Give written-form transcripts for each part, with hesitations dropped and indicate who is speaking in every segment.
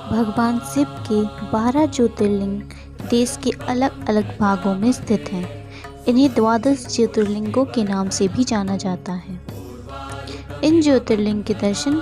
Speaker 1: भगवान शिव के 12 ज्योतिर्लिंग देश के अलग अलग भागों में स्थित हैं। इन्हें द्वादश ज्योतिर्लिंगों के नाम से भी जाना जाता है। इन ज्योतिर्लिंग के दर्शन,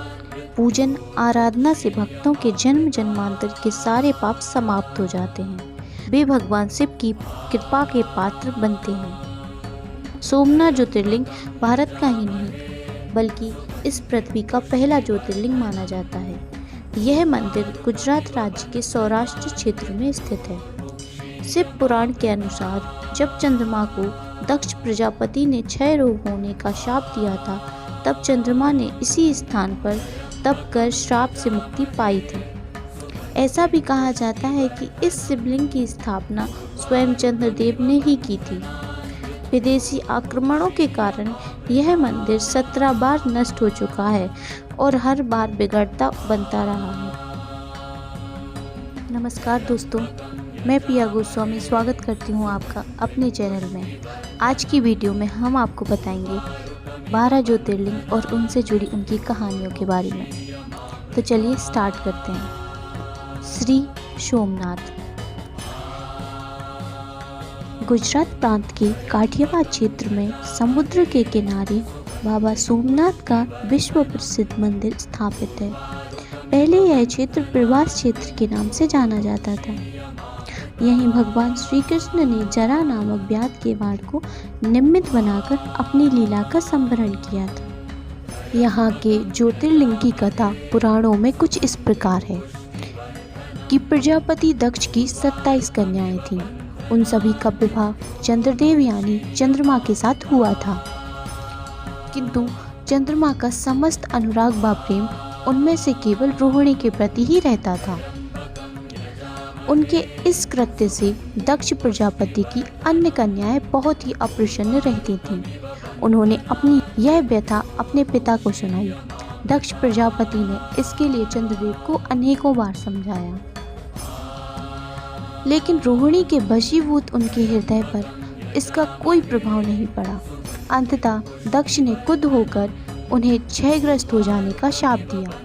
Speaker 1: पूजन, आराधना से भक्तों के जन्म जन्मांतर के सारे पाप समाप्त हो जाते हैं। वे भगवान शिव की कृपा के पात्र बनते हैं। सोमनाथ ज्योतिर्लिंग भारत का ही नहीं बल्कि इस पृथ्वी का पहला ज्योतिर्लिंग माना जाता है। यह मंदिर गुजरात राज्य के सौराष्ट्र क्षेत्र में स्थित है। शिव पुराण के अनुसार जब चंद्रमा को दक्ष प्रजापति ने क्षय रोग होने का शाप दिया था, तब चंद्रमा ने इसी स्थान पर तप कर श्राप से मुक्ति पाई थी। ऐसा भी कहा जाता है कि इस शिवलिंग की स्थापना स्वयं चंद्रदेव ने ही की थी। विदेशी आक्रमणों के कारण यह मंदिर 17 बार नष्ट हो चुका है और हर बार बिगड़ता बनता रहा है। नमस्कार दोस्तों, मैं पिया गोस्वामी स्वागत करती हूँ आपका अपने चैनल में। आज की वीडियो में हम आपको बताएंगे 12 ज्योतिर्लिंग और उनसे जुड़ी उनकी कहानियों के बारे में। तो चलिए स्टार्ट करते हैं। श्री सोमनाथ गुजरात प्रांत के काठियावाड़ क्षेत्र में समुद्र के किनारे बाबा सोमनाथ का विश्व प्रसिद्ध मंदिर स्थापित है। पहले यह क्षेत्र प्रवास क्षेत्र के नाम से जाना जाता था। यहीं भगवान श्री कृष्ण ने जरा नामक व्याध के वाण को निमित्त बनाकर अपनी लीला का संवरण किया था। यहाँ के ज्योतिर्लिंग की कथा पुराणों में कुछ इस प्रकार है कि प्रजापति दक्ष की 27 कन्याएं थीं। उन सभी का विवाह चंद्रदेव यानी चंद्रमा के साथ हुआ था, किंतु चंद्रमा का समस्त अनुराग व प्रेम उनमें से केवल रोहिणी के प्रति ही रहता था। उनके इस कृत्य से दक्ष प्रजापति की अन्य कन्याएं बहुत ही अप्रसन्न रहती थीं। उन्होंने अपनी यह व्यथा अपने पिता को सुनाई। दक्ष प्रजापति ने इसके लिए चंद्रदेव को अनेकों बार समझाया, लेकिन रोहिणी के वशीभूत उनके हृदय पर इसका कोई प्रभाव नहीं पड़ा। अंततः दक्ष ने क्रुद्ध होकर उन्हें क्षयग्रस्त हो जाने का शाप दिया।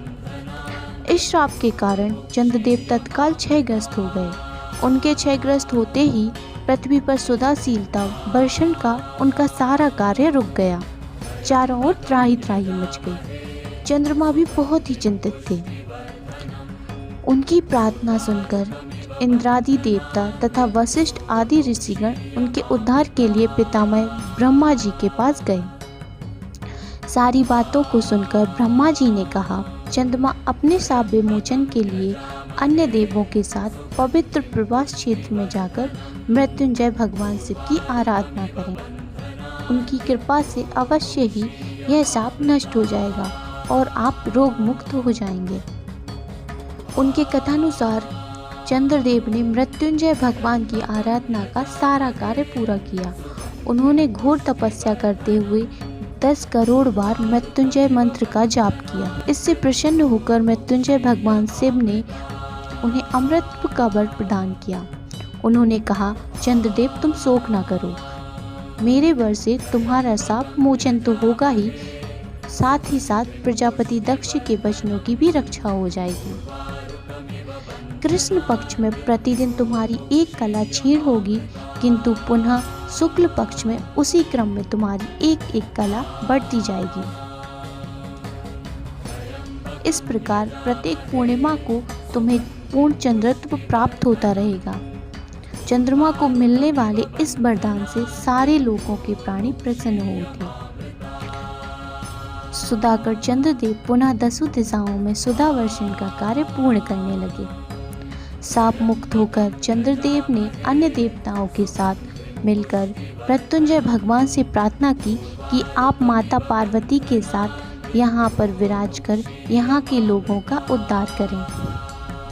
Speaker 1: इस श्राप के कारण चंद्रदेव तत्काल क्षयग्रस्त हो गए। उनके क्षयग्रस्त होते ही पृथ्वी पर सुधाशीलता वर्षण का उनका सारा कार्य रुक गया। चारों ओर त्राही त्राही मच गई। चंद्रमा भी बहुत ही चिंतित थे। उनकी प्रार्थना सुनकर इंद्रादि देवता तथा वशिष्ठ आदि ऋषिगण उनके उद्धार के लिए पितामह ब्रह्मा जी के पास गए। सारी बातों को सुनकर ब्रह्मा जी ने कहा, चंद्रमा अपने शाप विमोचन के लिए अन्य देवों के साथ पवित्र प्रवास क्षेत्र में जाकर मृत्युंजय भगवान शिव की आराधना करें। उनकी कृपा से अवश्य ही यह शाप नष्ट हो जाएगा और आप रोग मुक्त हो जाएंगे। उनके कथानुसार चंद्रदेव ने मृत्युंजय भगवान की आराधना का सारा कार्य पूरा किया। उन्होंने घोर तपस्या करते हुए 10 करोड़ बार मृत्युंजय मंत्र का जाप किया। इससे प्रसन्न होकर मृत्युंजय भगवान शिव ने उन्हें अमृत का वर प्रदान किया। उन्होंने कहा, चंद्रदेव तुम शोक न करो, मेरे वर से तुम्हारा शाप मोचन तो होगा ही, साथ ही साथ प्रजापति दक्ष के वचनों की भी रक्षा हो जाएगी। कृष्ण पक्ष में प्रतिदिन तुम्हारी एक कला क्षीण होगी, किंतु पुनः शुक्ल पक्ष में उसी क्रम में तुम्हारी एक एक कला बढ़ती जाएगी। इस प्रकार प्रत्येक पूर्णिमा को तुम्हें पूर्ण चंद्रत्व प्राप्त होता रहेगा। चंद्रमा को मिलने वाले इस वरदान से सारे लोगों के प्राणी प्रसन्न हो उठे। सुधाकर चंद्रदेव पुनः 10 दिशाओं में सुधा वर्षण का कार्य पूर्ण करने लगे। शाप मुक्त होकर चंद्रदेव ने अन्य देवताओं के साथ मिलकर मृत्युंजय भगवान से प्रार्थना की कि आप माता पार्वती के साथ यहाँ पर विराज कर यहाँ के लोगों का उद्धार करें।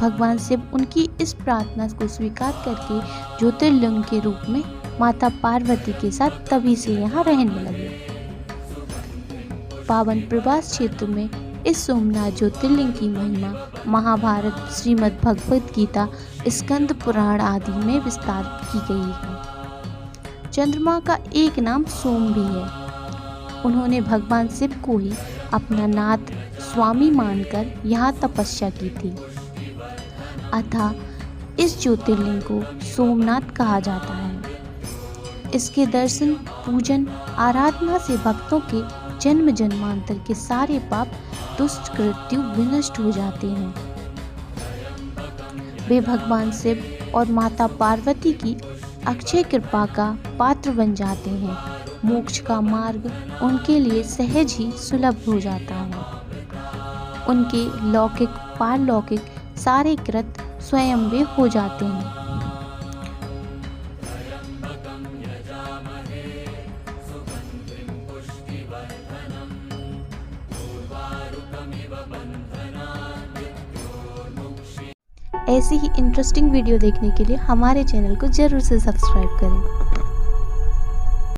Speaker 1: भगवान शिव उनकी इस प्रार्थना को स्वीकार करके ज्योतिर्लिंग के रूप में माता पार्वती के साथ तभी से यहाँ रहने लगे। पावन प्रवास क्षेत्र में इस सोमनाथ ज्योतिर्लिंग की महिमा महाभारत, श्रीमद् भगवद गीता, स्कंद पुराण आदि में विस्तार की गई है। चंद्रमा का एक नाम सोम भी है। उन्होंने भगवान शिव को ही अपना नाथ स्वामी मानकर यहाँ तपस्या की थी। अतः इस ज्योतिर्लिंग को सोमनाथ कहा जाता है। इसके दर्शन, पूजन, आराधना से भक्तों के जन्म जन्मांतर के सारे पाप, दुष्ट कृत्य विनष्ट हो जाते हैं। वे भगवान शिव और माता पार्वती की अक्षय कृपा का पात्र बन जाते हैं। मोक्ष का मार्ग उनके लिए सहज ही सुलभ हो जाता है। उनके लौकिक पारलौकिक सारे कृत स्वयं वे हो जाते हैं। ऐसी ही इंटरेस्टिंग वीडियो देखने के लिए हमारे चैनल को जरूर से सब्सक्राइब करें।